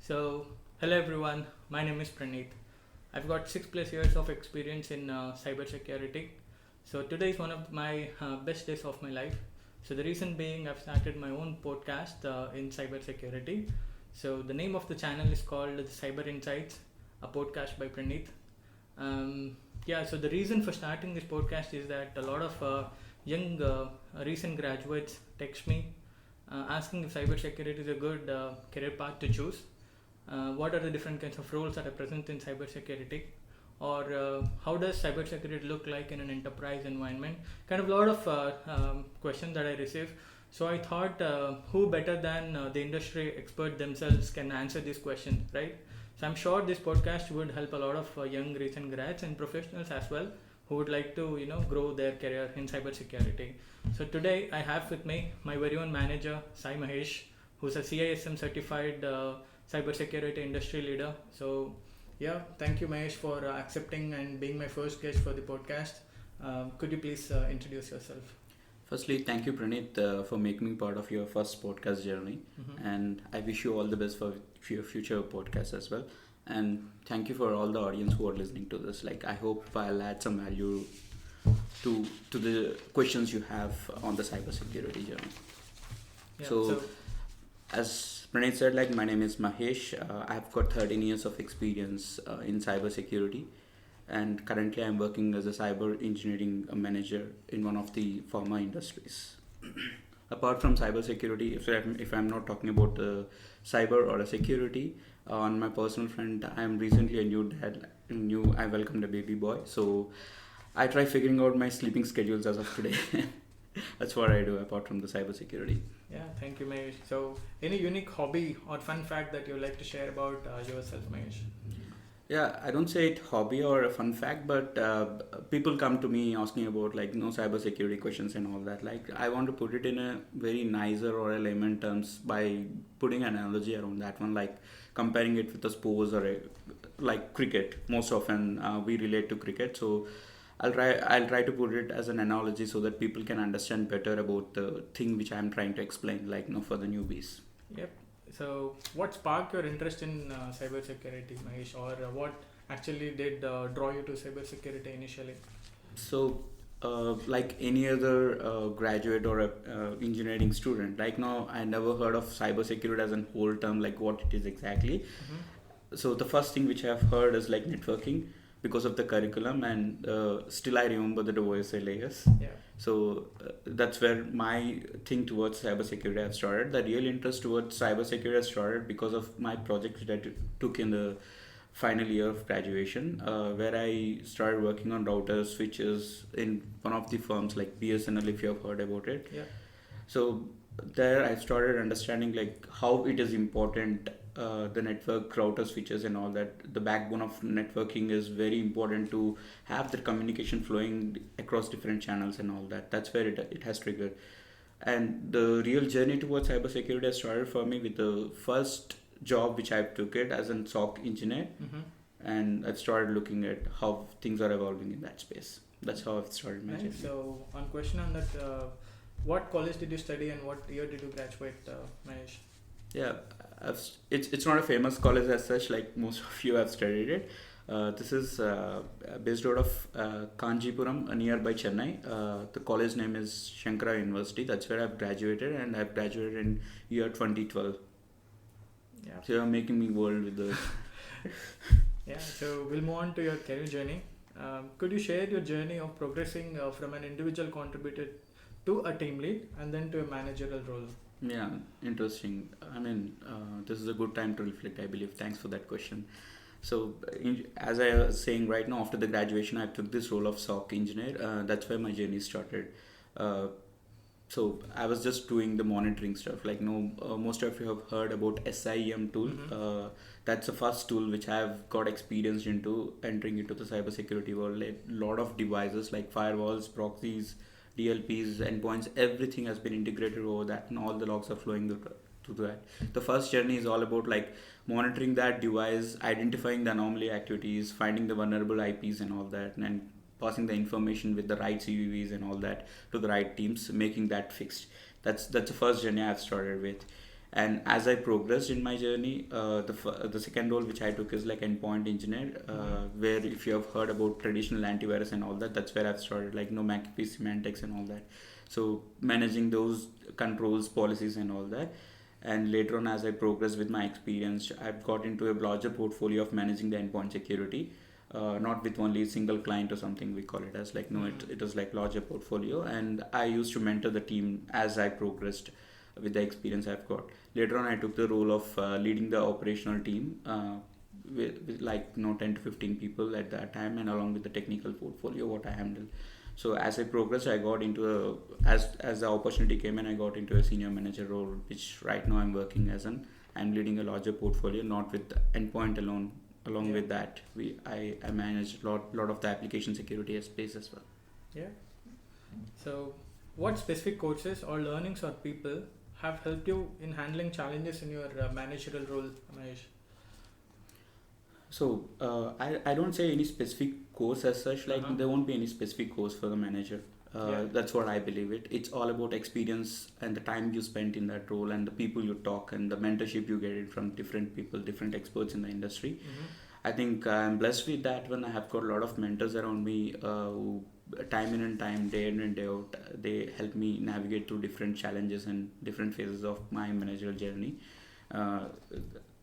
So, hello everyone, my name is Praneeth. I've got 6+ years of experience in cybersecurity. So, today is one of my best days of my life. So, the reason being, I've started my own podcast in cybersecurity. So, the name of the channel is called the Cyber Insights, a podcast by Praneeth. So the reason for starting this podcast is that a lot of young recent graduates text me asking if cybersecurity is a good career path to choose. What are the different kinds of roles that are present in cybersecurity, or how does cybersecurity look like in an enterprise environment? Kind of a lot of questions that I receive. So I thought, who better than the industry expert themselves can answer these questions, right? So I'm sure this podcast would help a lot of young recent grads and professionals as well who would like to grow their career in cybersecurity. So today I have with me my very own manager Sai Mahesh, who's a CISM certified cybersecurity industry leader. So yeah, thank you Mahesh for accepting and being my first guest for the podcast. Could you please introduce yourself? Firstly, thank you, Praneeth, for making me part of your first podcast journey. And I wish you all the best for your future podcasts as well. And thank you for all the audience who are listening to this. Like, I hope I'll add some value to the questions you have on the cybersecurity journey. Yeah, So, as Praneeth said, like, my name is Mahesh. I've got 13 years of experience in cybersecurity, and currently I'm working as a cyber engineering manager in one of the pharma industries. Apart from cybersecurity, if I'm not talking about cyber or a security, on my personal front, I'm recently a new dad. I welcomed a baby boy, so I try figuring out my sleeping schedules as of today. That's what I do apart from the cybersecurity. yeah, thank you, Mahesh. So, any unique hobby or fun fact that you would like to share about yourself, Mahesh? Yeah, I don't say it hobby or a fun fact, but people come to me asking about cybersecurity questions and all that. Like, I want to put it in a very nicer or a layman terms by putting an analogy around that one, like comparing it with a sports or like cricket. Most often we relate to cricket, so I'll try to put it as an analogy so that people can understand better about the thing which I'm trying to explain, like for the newbies. Yep. So, what sparked your interest in cybersecurity, Mahesh, or what actually did draw you to cybersecurity initially? So, like any other graduate or a engineering student, like now I never heard of cybersecurity as a whole term, like what it is exactly. So the first thing which I have heard is like networking because of the curriculum, and still I remember the OSI layers. Yeah. So that's where my thing towards cybersecurity have started. The real interest towards cybersecurity has started because of my project that I took in the final year of graduation, where I started working on routers, switches in one of the firms like BSNL, if you have heard about it. Yeah. So there I started understanding like how it is important, the network router switches and all that. The backbone of networking is very important to have the communication flowing across different channels and all that. That's where it has triggered. And the real journey towards cybersecurity has started for me with the first job which I took it as an SOC engineer, and I've started looking at how things are evolving in that space. That's how I've started my journey. Nice. So, one question on that, what college did you study and what year did you graduate, Mahesh? Yeah, it's not a famous college as such, like most of you have studied it. This is based out of Kanjipuram, nearby Chennai. The college name is Shankara University. That's where I've graduated, and I've graduated in year 2012. Yeah. So you're making me world with the... Yeah. So we'll move on to your career journey. Could you share your journey of progressing from an individual contributor to a team lead and then to a managerial role? Yeah, interesting. I mean, this is a good time to reflect, I believe. Thanks for that question. So, as I was saying right now, after the graduation, I took this role of SOC engineer. That's where my journey started. So, I was just doing the monitoring stuff. Like, most of you have heard about SIEM tool. That's the first tool which I have got experienced into entering into the cybersecurity world. A lot of devices like firewalls, proxies, DLPs, endpoints, everything has been integrated over that, and all the logs are flowing to that. The first journey is all about like monitoring that device, identifying the anomaly activities, finding the vulnerable IPs and all that, and passing the information with the right CVVs and all that to the right teams, making that fixed. That's the first journey I've started with. And as I progressed in my journey, the second role which I took is like endpoint engineer, where if you have heard about traditional antivirus and all that, that's where I've started, like McAfee semantics and all that. So managing those controls, policies and all that. And later on, as I progressed with my experience, I've got into a larger portfolio of managing the endpoint security, not with only a single client or something we call it as, like no, it was like larger portfolio. And I used to mentor the team as I progressed with the experience I've got. Later on, I took the role of leading the operational team, with like 10 to 15 people at that time, and along with the technical portfolio what I handled. So as I progressed, I got into as the opportunity came in, I got into a senior manager role, which right now I'm working as I'm leading a larger portfolio, not with endpoint alone. Along with that, I manage lot of the application security space as well. Yeah. So, what specific courses or learnings or people have helped you in handling challenges in your managerial role, Mahesh? So I don't say any specific course as such. Like there won't be any specific course for the manager. That's what I believe it. It's all about experience and the time you spent in that role and the people you talk and the mentorship you get it from different people, different experts in the industry. I think I'm blessed with that when I have got a lot of mentors around me who time in and time, day in and day out, they help me navigate through different challenges and different phases of my managerial journey. Uh,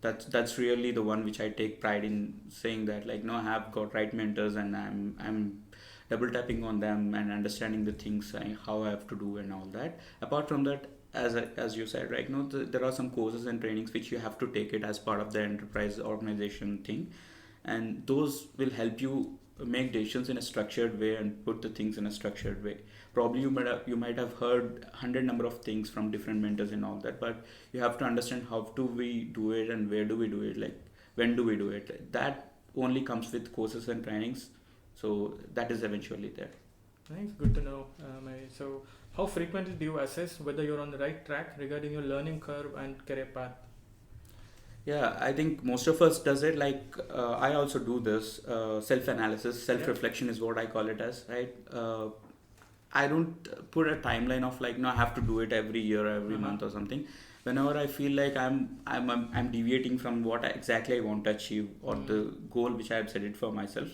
that's really the one which I take pride in saying that, like no, I have got right mentors and I'm double tapping on them and understanding the things how I have to do and all that. Apart from that, as you said, right, no, there are some courses and trainings which you have to take it as part of the enterprise organization thing, and those will help you make decisions in a structured way and put the things in a structured way. Probably you might have heard 100 number of things from different mentors and all that, but you have to understand how do we do it and where do we do it, like when do we do it. That only comes with courses and trainings, so that is eventually there. Nice, good to know. So, how frequently do you assess whether you're on the right track regarding your learning curve and career path? Yeah, I think most of us does it. Like I also do this self-analysis, self-reflection is what I call it as, right? I don't put a timeline of like no, I have to do it every year, every month or something. Whenever I feel like I'm deviating from what exactly I want to achieve or the goal which I have set it for myself,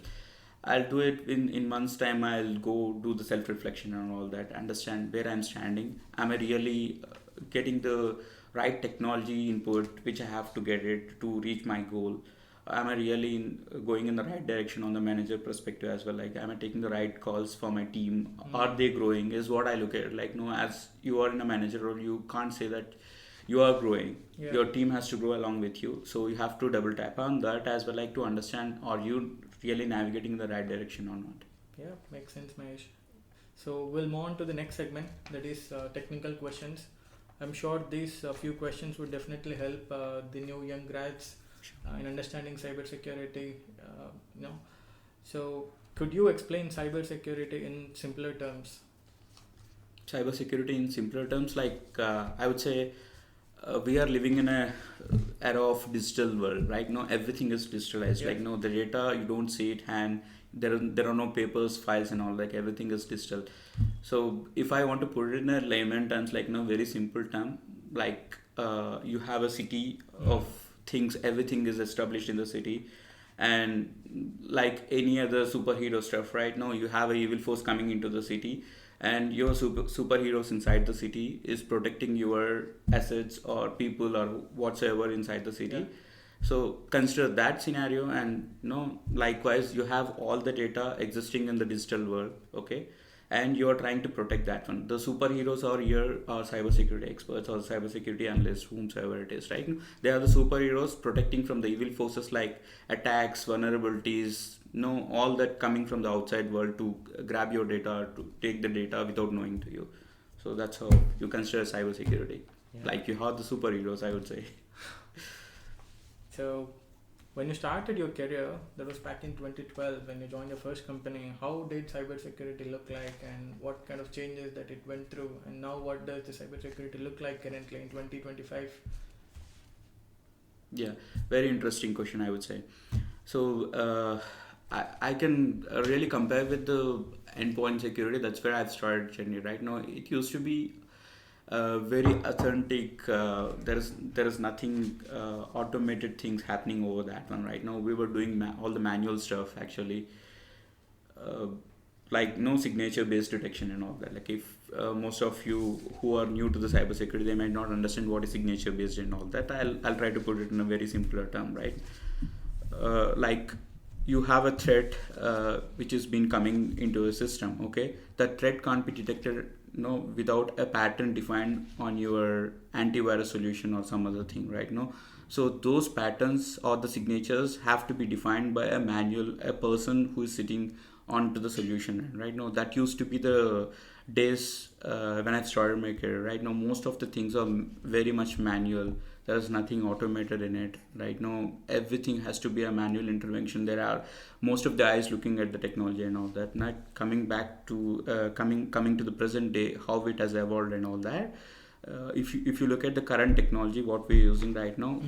I'll do it in months time. I'll go do the self-reflection and all that, understand where I'm standing. Am I really getting the right technology input which I have to get it to reach my goal? Am I really going in the right direction on the manager perspective as well? Like, am I taking the right calls for my team? Are they growing? Is what I look at. Like, no, as you are in a manager role, you can't say that you are growing. Yeah. Your team has to grow along with you. So you have to double tap on that as well, like to understand are you really navigating in the right direction or not. Yeah, makes sense, Mahesh. So we'll move on to the next segment, that is technical questions. I'm sure these few questions would definitely help the new young grads in understanding cybersecurity. So could you explain cybersecurity in simpler terms? Cybersecurity in simpler terms, like I would say, we are living in a era of digital world, right? No, everything is digitalized. Like no, the data you don't see it, and there are no papers, files, and all. Like everything is digital. So if I want to put it in a layman terms, like no, very simple term, like you have a city of things. Everything is established in the city, and like any other superhero stuff, right? Now you have a evil force coming into the city, and your superheroes inside the city is protecting your assets or people or whatsoever inside the city. So consider that scenario, and likewise you have all the data existing in the digital world, okay, and you are trying to protect that one. The superheroes are here are cybersecurity experts or cybersecurity analysts, whomsoever it is, right? They are the superheroes protecting from the evil forces like attacks, vulnerabilities, all that coming from the outside world to grab your data, to take the data without knowing to you. So that's how you consider cybersecurity. Like you have the superheroes, I would say. So when you started your career, that was back in 2012 when you joined your first company, how did cybersecurity look like and what kind of changes that it went through? And now what does the cybersecurity look like currently in 2025? Yeah, very interesting question, I would say. So I can really compare with the endpoint security. That's where I've started journey. Right now, it used to be very authentic. There is nothing automated things happening over that one right now. We were doing all the manual stuff actually, uh, like no signature based detection and all that. Like if most of you who are new to the cybersecurity, they might not understand what is signature based and all that. I'll try to put it in a very simpler term, right? Like you have a threat which has been coming into a system. Okay, that threat can't be detected without a pattern defined on your antivirus solution or some other thing, right? No, so those patterns or the signatures have to be defined by a person who is sitting onto the solution, right? No, that used to be the days when I started my career. Right now most of the things are very much manual. There's nothing automated in it right now. Everything has to be a manual intervention. There are most of the eyes looking at the technology and all that. Not coming back to coming to the present day, how it has evolved and all that. If you look at the current technology, what we're using right now,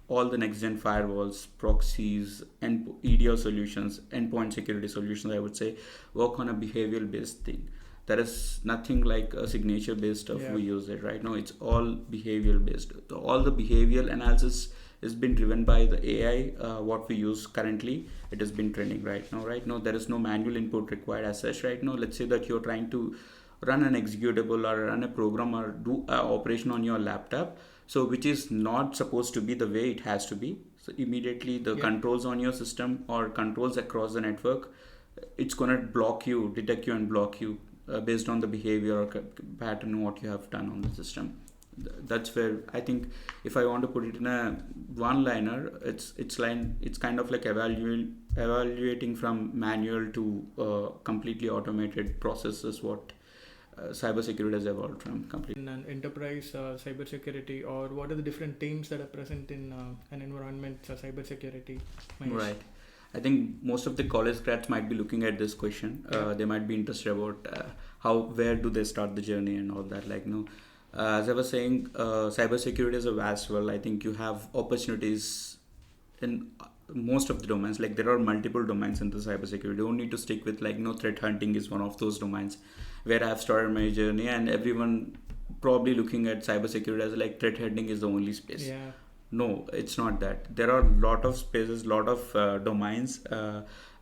all the next gen firewalls, proxies, and EDR solutions, endpoint security solutions, I would say, work on a behavioral based thing. There is nothing like a signature based stuff. We use it right now. It's all behavioral based. All the behavioral analysis has been driven by the AI. What we use currently, it has been trending right now. Right now, there is no manual input required as such. Right now, let's say that you're trying to run an executable or run a program or do an operation on your laptop, so which is not supposed to be the way it has to be. So immediately the controls on your system or controls across the network, it's gonna detect you and block you based on the behavior or pattern what you have done on the system. That's where I think, if I want to put it in a one liner, it's kind of like evaluating from manual to completely automated processes. What cybersecurity has evolved from completely. In an enterprise cybersecurity, or what are the different teams that are present in an environment cybersecurity? Right. I think most of the college grads might be looking at this question. They might be interested about where do they start the journey and all that. Like, as I was saying, cybersecurity is a vast world. I think you have opportunities in most of the domains. Like there are multiple domains in the cybersecurity. You don't need to stick with threat hunting is one of those domains where I've started my journey, and everyone probably looking at cybersecurity as like threat hunting is the only space. No, it's not that. There are a lot of spaces, lot of domains.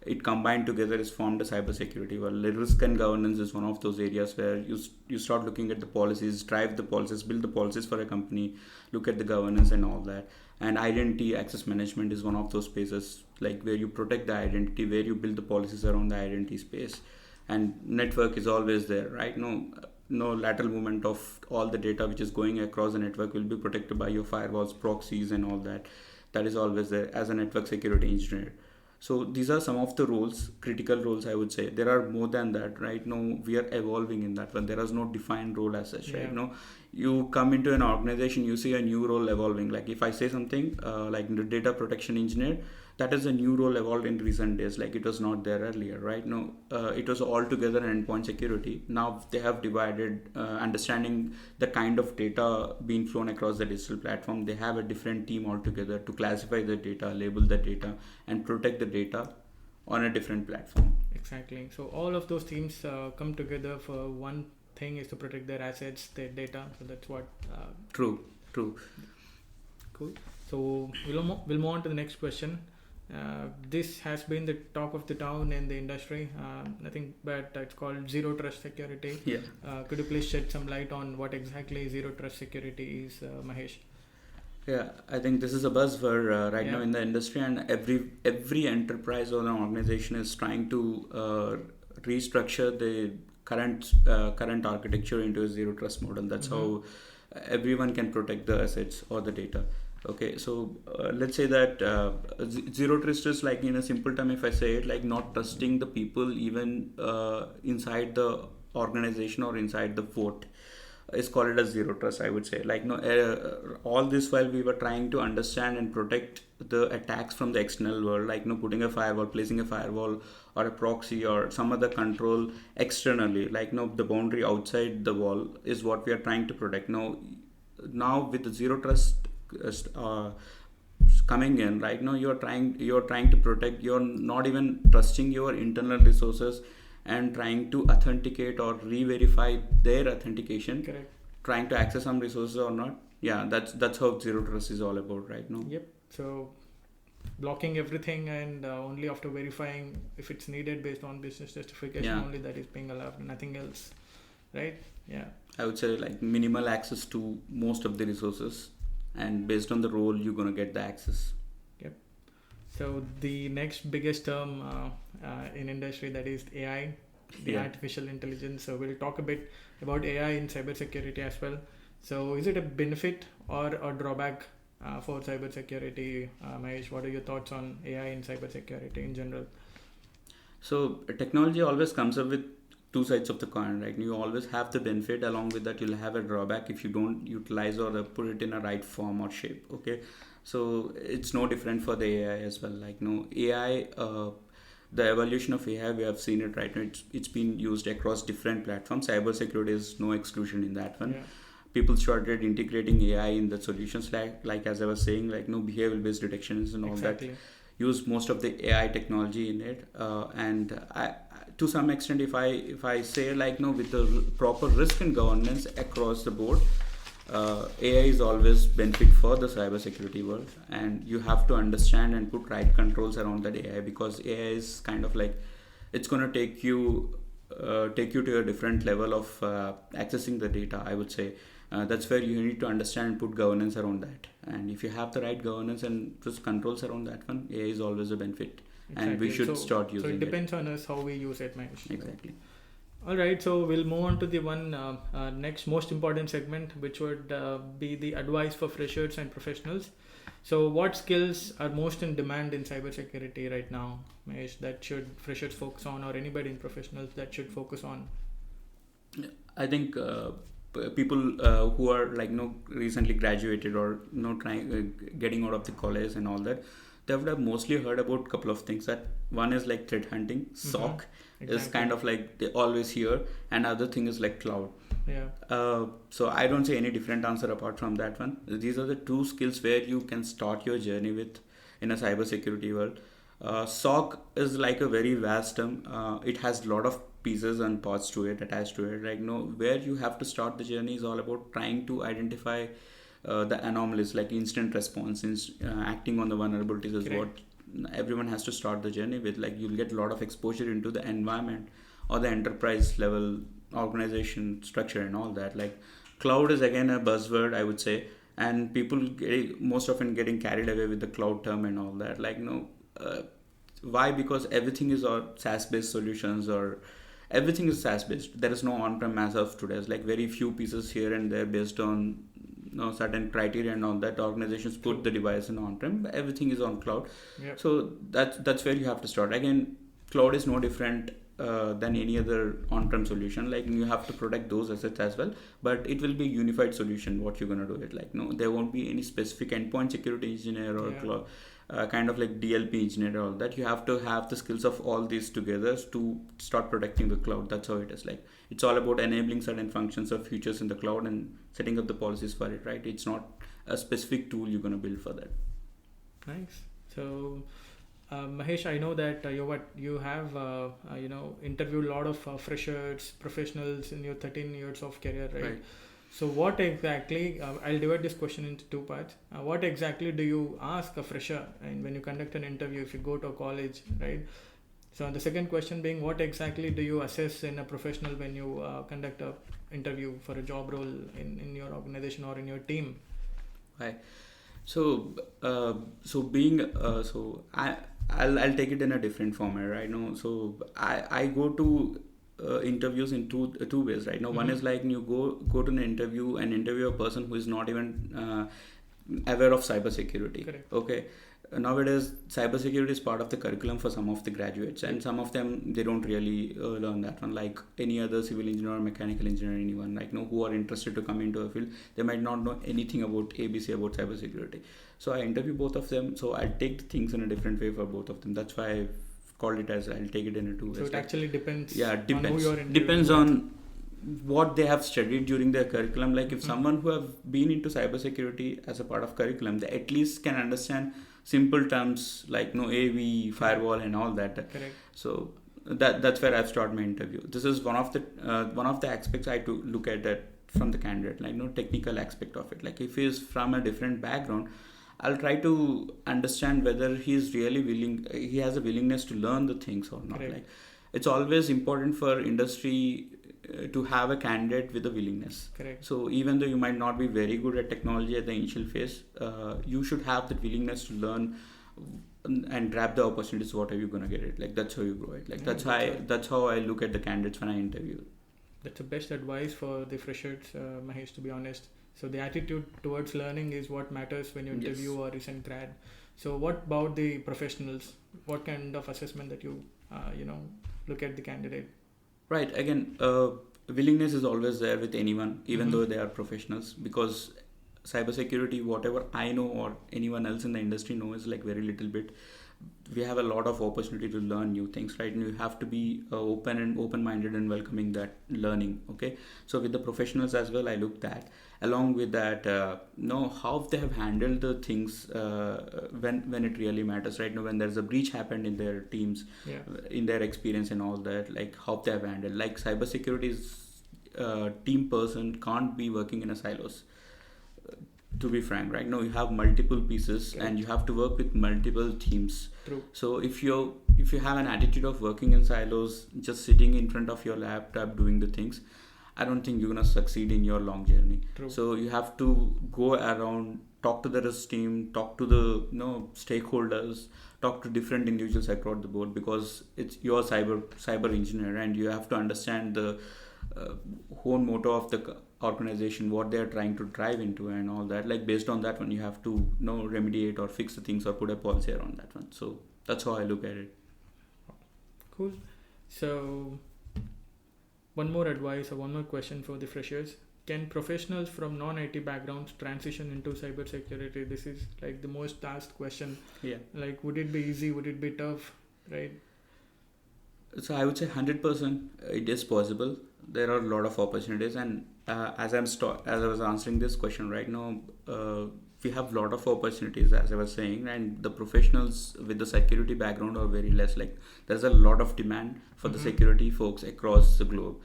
It combined together is formed a cybersecurity. Well, risk and governance is one of those areas where you start looking at the policies, drive the policies, build the policies for a company, look at the governance and all that. And identity access management is one of those spaces, like where you protect the identity, where you build the policies around the identity space. And network is always there, right? No lateral movement of all the data which is going across the network will be protected by your firewalls, proxies and all that. That is always there as a network security engineer. So these are some of the roles, critical roles, I would say. There are more than that. Right now we are evolving in that one. There is no defined role as such. Right now you come into an organization, you see a new role evolving. Like if I say something like the data protection engineer, that is a new role evolved in recent days. Like it was not there earlier. Right now it was all together endpoint security. Now they have divided, understanding the kind of data being flown across the digital platform. They have a different team altogether to classify the data, label the data, and protect the data on a different platform. Exactly. So all of those teams come together for one thing, is to protect their assets, their data. So that's what. True. Cool. So we'll move on to the next question. This has been the talk of the town in the industry. Nothing but it's called zero trust security. Could you please shed some light on what exactly zero trust security is, Mahesh? Yeah, I think this is a buzzword right now in the industry, and every enterprise or an organization is trying to restructure the current architecture into a zero trust model. That's how everyone can protect the assets or the data. Okay, so let's say that zero trust is, like, in a simple term, if I say it, like not trusting the people even inside the organization or inside the fort, is called as zero trust, I would say. Like, all this while we were trying to understand and protect the attacks from the external world, like putting a firewall, placing a firewall or a proxy or some other control externally, like the boundary outside the wall is what we are trying to protect. Now with the zero trust coming in, right now you're trying to protect, you're not even trusting your internal resources and trying to authenticate or re-verify their authentication. Correct. trying to access some resources or not. Yeah, that's how zero trust is all about right now. Yep. So blocking everything and only after verifying if it's needed based on business justification, Yeah. only that is being allowed, nothing else, right? Yeah. I would say like minimal access to most of the resources, and based on the role, you're gonna get the access. So the next biggest term in industry, that is AI, the Yeah. artificial intelligence. So we'll talk a bit about AI in cybersecurity as well. So is it a benefit or a drawback for cybersecurity? Mahesh, what are your thoughts on AI in cybersecurity in general? So technology always comes up with two sides of the coin, right? You always have the benefit, along with that you'll have a drawback if you don't utilize or put it in a right form or shape. Okay, so it's no different for the AI as well. Like no AI, the evolution of AI, we have seen it right now. It's been used across different platforms. Cybersecurity is no exclusion in that one. Yeah. People started integrating AI in the solutions, like as I was saying, like no behavioral based detections and all that. Exactly. Use most of the AI technology in it, and to some extent, if I say like no, with the proper risk and governance across the board, AI is always benefit for the cybersecurity world, and you have to understand and put right controls around that AI, because AI is kind of like it's gonna take you to a different level of accessing the data, I would say. That's where you need to understand and put governance around that. And if you have the right governance and just controls around that one, AI is always a benefit. Exactly. And we should start So using it depends on us how we use it, Mahesh. Exactly. All right, so we'll move on to the one next most important segment, which would be the advice for freshers and professionals. So, what skills are most in demand in cybersecurity right now, Mahesh, that should freshers focus on, or anybody in professionals that should focus on? I think people who are like recently graduated or trying getting out of the college and all that, they would have mostly heard about a couple of things. That one is like threat hunting, SOC is kind of like they always hear, and other thing is like cloud. Yeah. So I don't say any different answer apart from that one. These are the two skills where you can start your journey with in a cybersecurity world. SOC is like a very vast term. It has a lot of pieces and parts to it attached to it. Like where you have to start the journey is all about trying to identify the anomalies, like instant response, acting on the vulnerabilities is what everyone has to start the journey with. Like you'll get a lot of exposure into the environment or the enterprise level organization structure and all that. Like cloud is again a buzzword, I would say, and people most often getting carried away with the cloud term and all that. Like why? Because everything is all SaaS based solutions, or everything is SaaS based. There is no on-prem as of today. It's like very few pieces here and there based on certain criteria and all that. Organizations put the device in on-prem, but everything is on cloud. Yep. So that's where you have to start. Again, cloud is no different than any other on-prem solution. Like you have to protect those assets as well, but it will be a unified solution. What you're gonna do it, like there won't be any specific endpoint security engineer or cloud. Kind of like DLP engineer or all that. You have to have the skills of all these together to start protecting the cloud. That's how it is. Like it's all about enabling certain functions or features in the cloud and setting up the policies for it, right? It's not a specific tool you're going to build for that. Nice. So Mahesh, I know that you have interviewed a lot of freshers, professionals in your 13 years of career, right? So what exactly, I'll divide this question into two parts. What exactly do you ask a fresher and when you conduct an interview if you go to a college, right? So the second question being, what exactly do you assess in a professional when you conduct a interview for a job role in your organization or in your team? Right. So I'll take it in a different format, right? So I go to interviews in two ways, right? One is like you go to an interview and interview a person who is not even aware of cybersecurity. Correct. Okay. Nowadays, cybersecurity is part of the curriculum for some of the graduates, and some of them they don't really learn that one. Like any other civil engineer or mechanical engineer, anyone like who are interested to come into a field, they might not know anything about ABC about cybersecurity. So I interview both of them. So I take the things in a different way for both of them. That's why I called it as I'll take it in a two ways. So it actually depends. Yeah, it depends. On who you're interviewing. Depends on what they have studied during their curriculum. Like if someone who have been into cybersecurity as a part of curriculum, they at least can understand simple terms like AV, firewall, and all that. Correct. So that's where I've started my interview. This is one of the aspects I to look at, that from the candidate, like technical aspect of it. Like if he is from a different background, I'll try to understand whether he's really willing, he has a willingness to learn the things or not. Correct. Like it's always important for industry to have a candidate with a willingness. Correct. So even though you might not be very good at technology at the initial phase, you should have that willingness to learn and grab the opportunities. What are you gonna get it? Like that's how you grow it. Like that's how I look at the candidates when I interview. That's the best advice for the freshers, Mahesh, to be honest. So the attitude towards learning is what matters when you interview a recent grad. So what about the professionals? What kind of assessment that you look at the candidate? Right. Again, willingness is always there with anyone, even though they are professionals, because cybersecurity, whatever I know or anyone else in the industry knows, like very little bit. We have a lot of opportunity to learn new things, right? And you have to be open-minded and welcoming that learning. Okay, so with the professionals as well, I look that. Along with that, how they have handled the things when it really matters, right? Now, when there's a breach happened in their teams, in their experience and all that, like how they have handled. Like cybersecurity is team person can't be working in a silos. To be frank, right now you have multiple pieces and you have to work with multiple teams. True. So if you have an attitude of working in silos, just sitting in front of your laptop doing the things, I don't think you're gonna succeed in your long journey. True. So you have to go around, talk to the rest team, talk to the stakeholders, talk to different individuals across the board, because it's your cyber engineer and you have to understand the whole motto of the organization, what they are trying to drive into and all that. Like based on that one, you have to remediate or fix the things or put a policy around that one. So that's how I look at it. Cool. So one more advice or one more question for the freshers. Can professionals from non-IT backgrounds transition into cybersecurity? This is like the most asked question. Yeah. Like, would it be easy? Would it be tough? Right? So I would say 100% it is possible. There are a lot of opportunities, and as I was answering this question right now, we have a lot of opportunities, as I was saying, and the professionals with the security background are very less. Like there's a lot of demand for the security folks across the globe.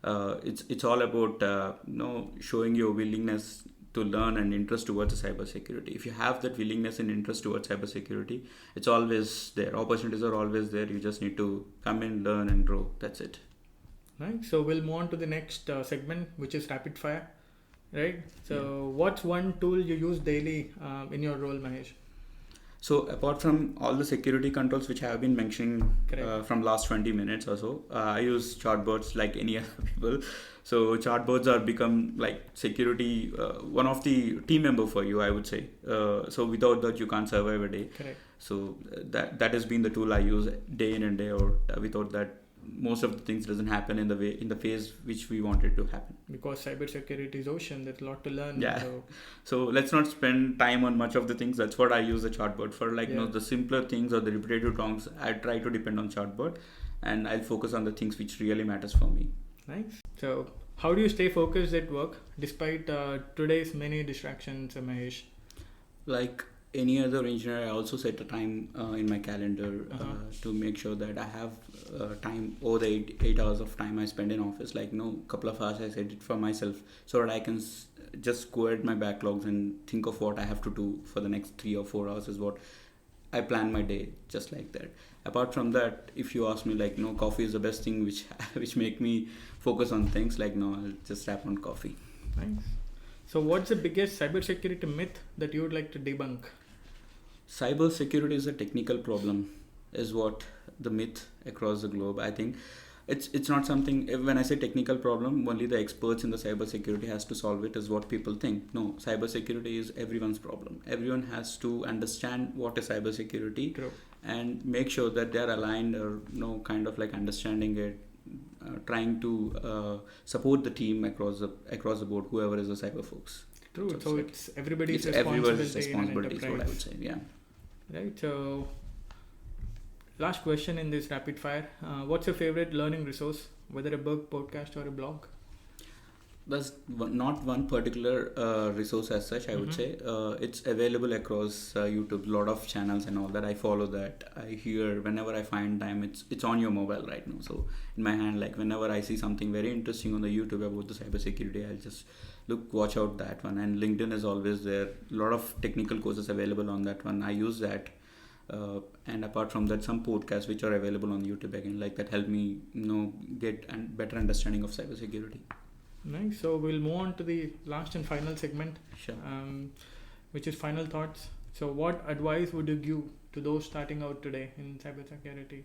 It's all about showing your willingness to learn and interest towards the cybersecurity. If you have that willingness and interest towards cybersecurity, it's always there. Opportunities are always there. You just need to come in, learn, and grow. That's it. Right. So we'll move on to the next segment, which is rapid fire. Right. So what's one tool you use daily in your role, Mahesh? So apart from all the security controls which I have been mentioning from last 20 minutes or so, I use chatbots like any other people. So chatbots are become like security, one of the team member for you, I would say. So without that, you can't survive a day. Correct. So that has been the tool I use day in and day out. Without that, most of the things doesn't happen in the phase which we wanted to happen. Because cybersecurity is ocean, there's a lot to learn. Yeah. So let's not spend time on much of the things. That's what I use the chatbot for. Like the simpler things or the repetitive tasks, I try to depend on chatbot, and I'll focus on the things which really matters for me. Nice. So how do you stay focused at work despite today's many distractions, Mahesh? Like any other engineer, I also set a time in my calendar to make sure that I have time over the 8 hours of time I spend in office. Like couple of hours I set it for myself so that I can just go at my backlogs and think of what I have to do for the next 3 or 4 hours is what I plan my day, just like that. Apart from that, if you ask me, like coffee is the best thing which make me focus on things. Like I'll just tap on coffee. Nice. So what's the biggest cybersecurity myth that you would like to debunk? Cybersecurity is a technical problem, is what the myth across the globe. I think it's not something. When I say technical problem, only the experts in the cybersecurity has to solve it, is what people think. No, cybersecurity is everyone's problem. Everyone has to understand what is cybersecurity. True. And make sure that they are aligned or kind of like understanding it, trying to support the team across the board, whoever is the cyber folks. True. So it's everybody's responsibility is what I would say. Yeah. Right. So last question in this rapid fire. What's your favorite learning resource, whether a book, podcast, or a blog? There's not one particular resource as such. I would say it's available across YouTube. A lot of channels and all that. I follow that. I hear whenever I find time. It's on your mobile right now. So in my hand, like whenever I see something very interesting on the YouTube about the cybersecurity, I'll just watch out that one. And LinkedIn is always there. A lot of technical courses available on that one. I use that. And apart from that, some podcasts which are available on YouTube again, like that help me get a better understanding of cybersecurity. Nice. So we'll move on to the last and final segment, Sure. Which is final thoughts. So what advice would you give to those starting out today in cybersecurity?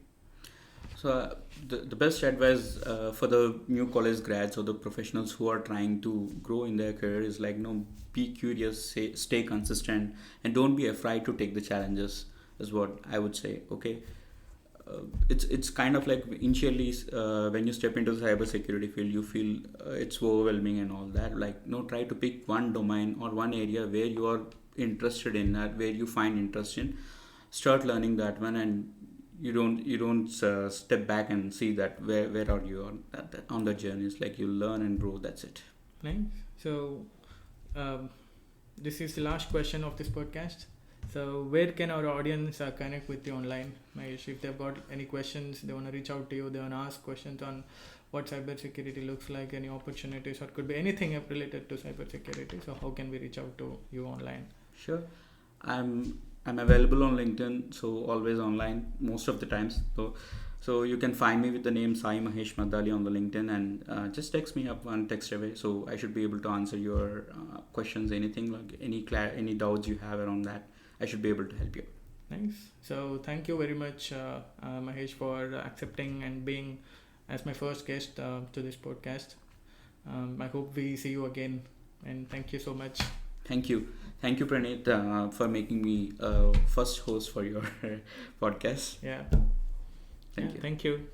So the best advice for the new college grads or the professionals who are trying to grow in their career is like, be curious, stay consistent, and don't be afraid to take the challenges. Is what I would say. Okay. It's kind of like initially when you step into the cybersecurity field, you feel it's overwhelming and all that. Like, try to pick one domain or one area where you are interested in, that where you find interest in. Start learning that one, and you don't step back and see that where are you on the journey. It's like you learn and grow. That's it. Nice. So this is the last question of this podcast. So where can our audience connect with you online, Mahesh? If they've got any questions, they want to reach out to you, they want to ask questions on what cybersecurity looks like, any opportunities, or it could be anything related to cybersecurity. So how can we reach out to you online? Sure. I'm available on LinkedIn, so always online most of the times. So you can find me with the name Sai Mahesh M on the LinkedIn, and just text me up one text away. So I should be able to answer your questions, anything like any doubts you have around that. I should be able to help you. Nice. So thank you very much, Mahesh, for accepting and being as my first guest to this podcast. I hope we see you again, and thank you so much. Thank you, Praneeth, for making me first host for your podcast. Yeah. Thank you. Thank you.